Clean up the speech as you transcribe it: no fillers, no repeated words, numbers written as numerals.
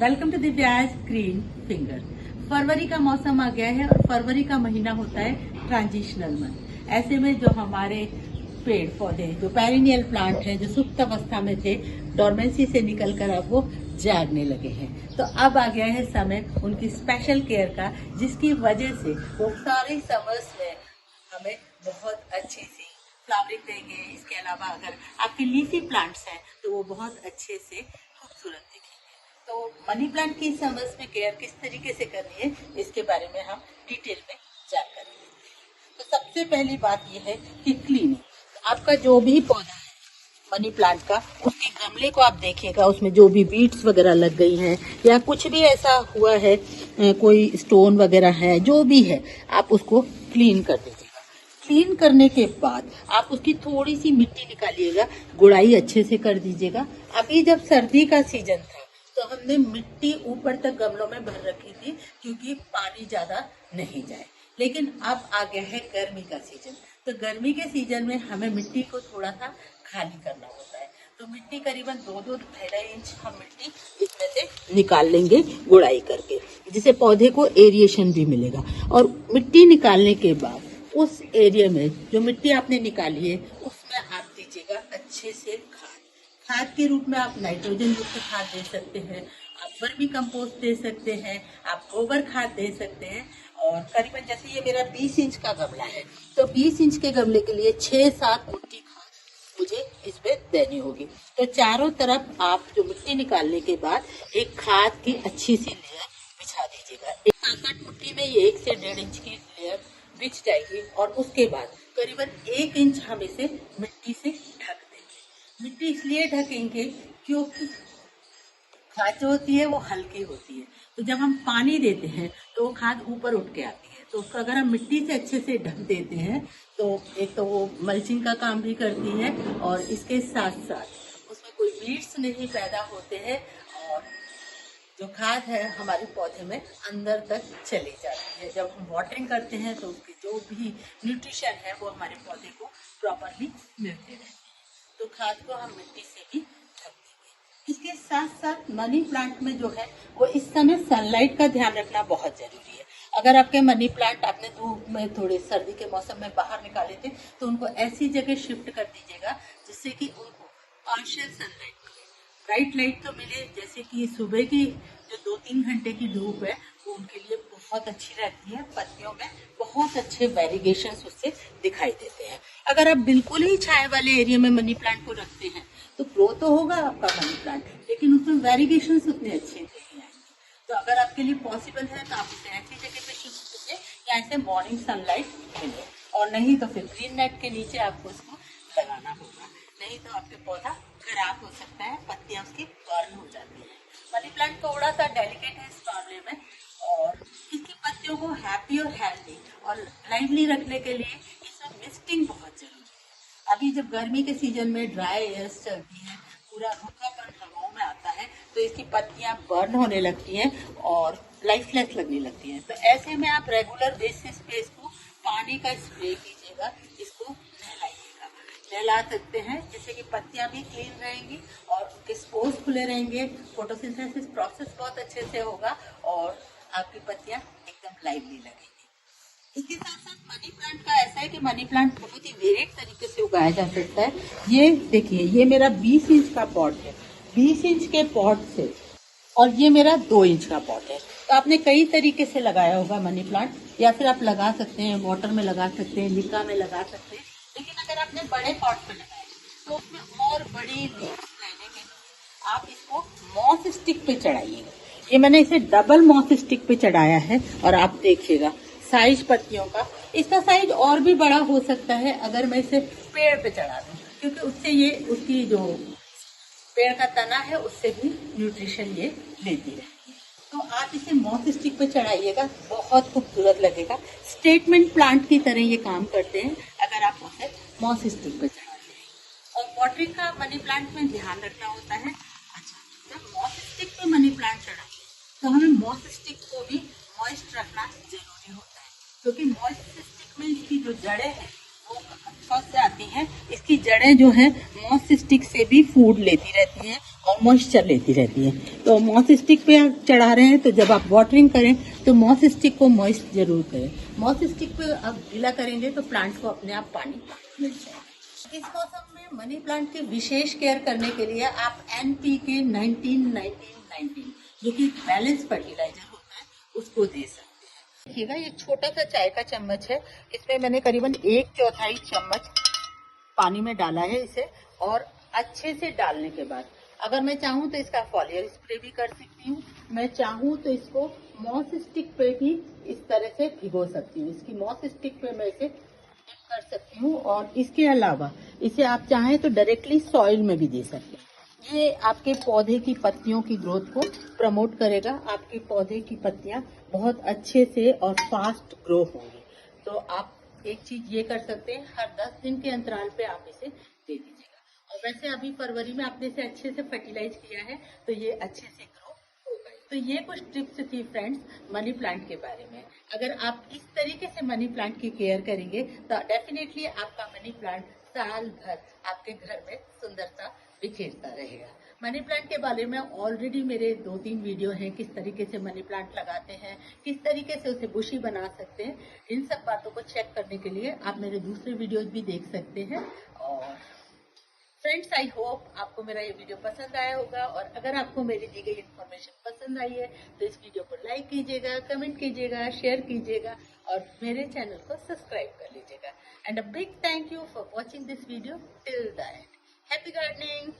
Welcome to Divya's green finger. फरवरी का मौसम आ गया है और फरवरी का महीना होता है ट्रांजिशनल मंथ। ऐसे में जो हमारे पेड़ पौधे जो पेरिनियल प्लांट हैं, जो सुप्त अवस्था में थे, डोरमेंसी से निकलकर अब वो जागने लगे हैं। तो अब आ गया है समय उनकी स्पेशल केयर का, जिसकी वजह से वो सारे समर्स में हमें बहुत अच्छी सी फ्लावरिंग देंगे। इसके अलावा अगर आपके लीफी प्लांट्स हैं तो वो बहुत अच्छे से खूबसूरत दिखेंगे। तो मनी प्लांट की समर्स में केयर किस तरीके से करनी है, इसके बारे में हम डिटेल में जानकारी लेते हैं। तो सबसे पहली बात यह है कि क्लीनिंग। आपका जो भी पौधा है मनी प्लांट का, उसके गमले को आप देखिएगा, उसमें जो भी बीड्स वगैरह लग गई हैं या कुछ भी ऐसा हुआ है, कोई स्टोन वगैरह है, जो भी है, आप उसको क्लीन कर दीजिएगा। क्लीन करने के बाद आप उसकी थोड़ी सी मिट्टी निकालिएगा, गुड़ाई अच्छे से कर दीजिएगा। अभी जब सर्दी का सीजन था तो हमने मिट्टी ऊपर तक गमलों में भर रखी थी, क्योंकि पानी ज्यादा नहीं जाए। लेकिन अब आ गया है गर्मी का सीजन, तो गर्मी के सीजन में हमें मिट्टी को थोड़ा सा खाली करना होता है। तो मिट्टी करीबन 2-2.5 इंच हम मिट्टी इसमें से निकाल लेंगे गुड़ाई करके, जिससे पौधे को एरिएशन भी मिलेगा। और मिट्टी निकालने के बाद उस एरिया में जो मिट्टी आपने निकाली है उसमें आप दीजिएगा अच्छे से खाद। खाद के रूप में आप नाइट्रोजन युक्त खाद दे सकते हैं, आप वर्मी कंपोस्ट दे सकते हैं, आप गोबर खाद दे सकते हैं। और करीबन जैसे ये मेरा 20 इंच का गमला है, तो 20 इंच के गमले के लिए 6-7 मुट्ठी खाद मुझे इसमें देनी होगी। तो चारों तरफ आप जो मिट्टी निकालने के बाद एक खाद की अच्छी सी लेयर बिछा दीजिएगा। 7-8 मुट्ठी में ये 1 से 1.5 इंच की लेयर बिछ जाएगी। और उसके बाद करीबन 1 इंच हम इसे मिट्टी से ढक देंगे। मिट्टी इसलिए ढकेंगे क्योंकि खाद जो होती है वो हल्की होती है, तो जब हम पानी देते हैं तो वो खाद ऊपर उठ के आती है। तो उसको अगर हम मिट्टी से अच्छे से ढक देते हैं तो एक तो वो मल्चिंग का काम भी करती है, और इसके साथ साथ उसमें कोई वीड्स नहीं पैदा होते हैं, और जो खाद है हमारे पौधे में अंदर तक चली जाती है। जब हम वाटरिंग करते हैं तो उसकी जो भी न्यूट्रिशन है वो हमारे पौधे को प्रॉपरली मिलते रहते हैं। तो खाद को हम मिट्टी से भी ढक देंगे। इसके साथ साथ मनी प्लांट में जो है वो इस समय सनलाइट का ध्यान रखना बहुत जरूरी है। अगर आपके मनी प्लांट आपने धूप में थोड़े सर्दी के मौसम में बाहर निकाले थे तो उनको ऐसी जगह शिफ्ट कर दीजिएगा जिससे कि उनको पार्शियल सनलाइट मिले, ब्राइट लाइट तो मिले। जैसे कि सुबह की जो 2-3 घंटे की धूप है वो उनके लिए बहुत अच्छी रहती है। पत्तियों में बहुत अच्छे वेरिगेशन उससे दिखाई देते हैं। अगर आप बिल्कुल ही छाए वाले एरिया में मनी प्लांट को रखते हैं तो ग्रो तो होगा आपका मनी प्लांट, लेकिन उसमें वेरिगेशन उतने अच्छे नहीं आएंगे। तो अगर आपके लिए पॉसिबल है तो आप इसे ऐसी जगह पे शिफ्ट कीजिए या ऐसे मॉर्निंग सनलाइट मिले, और नहीं तो फिर ग्रीन नेट के नीचे आपको इसको लगाना होगा। नहीं तो आपके पौधा खराब हो सकता है, पत्तियां उसकी बर्न हो जाती है। मनी प्लांट थोड़ा सा डेलिकेट है इस मामले में, और इसकी पत्तियों को हैप्पी और हेल्दी और लाइवली रखने के लिए इसमें मिस्टिंग बहुत जरूरी है। अभी जब गर्मी के सीजन में ड्राई एयर्स चलती है, पूरा रूखापन हवाओं में आता है, तो इसकी पत्तियां बर्न होने लगती हैं और लाइफलेस लगने लगती हैं। तो ऐसे में आप रेगुलर बेसिस पे इसको पानी का स्प्रे कीजिएगा, इसको नहलाइएगा। नहला सकते हैं जिससे कि पत्तियां भी क्लीन रहेंगी और उनके स्पोर्स खुले रहेंगे, फोटोसिंथेसिस प्रोसेस बहुत अच्छे से होगा और आपकी पत्तियां एकदम लाइवली लगेंगी। इसके साथ साथ मनी प्लांट का ऐसा है कि मनी प्लांट बहुत ही वेरिएट तरीके से उगाया जा सकता है। ये देखिए, ये मेरा 20 इंच का पॉट है, 20 इंच के पॉट से, और ये मेरा 2 इंच का पॉट है। तो आपने कई तरीके से लगाया होगा मनी प्लांट, या फिर आप लगा सकते हैं वाटर में लगा सकते हैं, लिका में लगा सकते हैं। लेकिन अगर आपने बड़े पॉट में लगाया तो उसमें और बड़ी लीव्स लेने के लिए आप इसको मॉस स्टिक पे चढ़ाइएगा। ये मैंने इसे डबल मॉस स्टिक पे चढ़ाया है, और आप देखिएगा साइज पत्तियों का, इसका साइज और भी बड़ा हो सकता है अगर मैं इसे पेड़ पे चढ़ा दूं, क्योंकि उससे ये उसकी जो पेड़ का तना है उससे भी न्यूट्रिशन ये लेती रहेगी। तो आप इसे मॉस स्टिक पे चढ़ाइएगा, बहुत खूबसूरत लगेगा। स्टेटमेंट प्लांट की तरह ये काम करते हैं अगर आप उसे मॉस स्टिक पे चढ़ाते हैं। और वाटरिंग का मनी प्लांट में ध्यान रखना होता है। अच्छा, जब मॉस स्टिक पे मनी प्लांट चढ़ाते हैं तो हमें मॉस स्टिक को भी मॉइस्ट रखना जरूरी होता है, क्योंकि मॉइस्ट स्टिक में इसकी जो जड़ें हैं वो फंस जाती हैं। इसकी जड़ें जो है मॉस स्टिक से भी फूड लेती रहती हैं और मॉइस्चर लेती रहती है। तो मॉस स्टिक पे आप चढ़ा रहे हैं तो जब आप वाटरिंग करें तो मॉस स्टिक को मॉइस्ट जरूर करें। मॉस स्टिक पे आप गीला करेंगे तो प्लांट को अपने आप पानी मिल जाएगा। इस मौसम में मनी प्लांट की विशेष केयर करने के लिए आप NPK 19-19-19 जो कि बैलेंस फर्टिलाइजर होता है उसको दे सकते हैं। देखिएगा ये छोटा सा चाय का चम्मच है, इसमें मैंने करीबन 1/4 चम्मच पानी में डाला है इसे। और अच्छे से डालने के बाद अगर मैं चाहूँ तो इसका फॉलियर स्प्रे भी कर सकती हूँ, मैं चाहूँ तो इसको मॉस स्टिक पे भी इस तरह से भिगो सकती हूँ। इसकी मॉस स्टिक पे मैं इसे कर सकती हूँ। और इसके अलावा इसे आप चाहें तो डायरेक्टली सॉइल में भी दे सकते हैं। ये आपके पौधे की पत्तियों की ग्रोथ को प्रमोट करेगा। आपके पौधे की पत्तियां बहुत अच्छे से और फास्ट ग्रो होंगी। तो आप एक चीज ये कर सकते हैं, हर 10 दिन के अंतराल पे आप इसे दे दीजिएगा। और वैसे अभी फरवरी में आपने इसे अच्छे से फर्टिलाइज किया है तो ये अच्छे से ग्रो होगा। तो ये कुछ टिप्स थी फ्रेंड्स मनी प्लांट के बारे में। अगर आप इस तरीके से मनी प्लांट की केयर करेंगे तो डेफिनेटली आपका मनी प्लांट साल भर आपके घर में सुंदरता बिखेरता रहेगा। मनी प्लांट के बारे में ऑलरेडी मेरे 2-3 वीडियो हैं, किस तरीके से मनी प्लांट लगाते हैं, किस तरीके से उसे बुशी बना सकते हैं। इन सब बातों को चेक करने के लिए आप मेरे दूसरे वीडियोज भी देख सकते हैं। और फ्रेंड्स आई होप आपको मेरा ये वीडियो पसंद आया होगा। और अगर आपको मेरी दी गई इन्फॉर्मेशन पसंद आई है तो इस वीडियो को लाइक कीजिएगा, कमेंट कीजिएगा, शेयर कीजिएगा और मेरे चैनल को सब्सक्राइब कर लीजिएगा। And a big thank you for watching this video till the end. Happy gardening.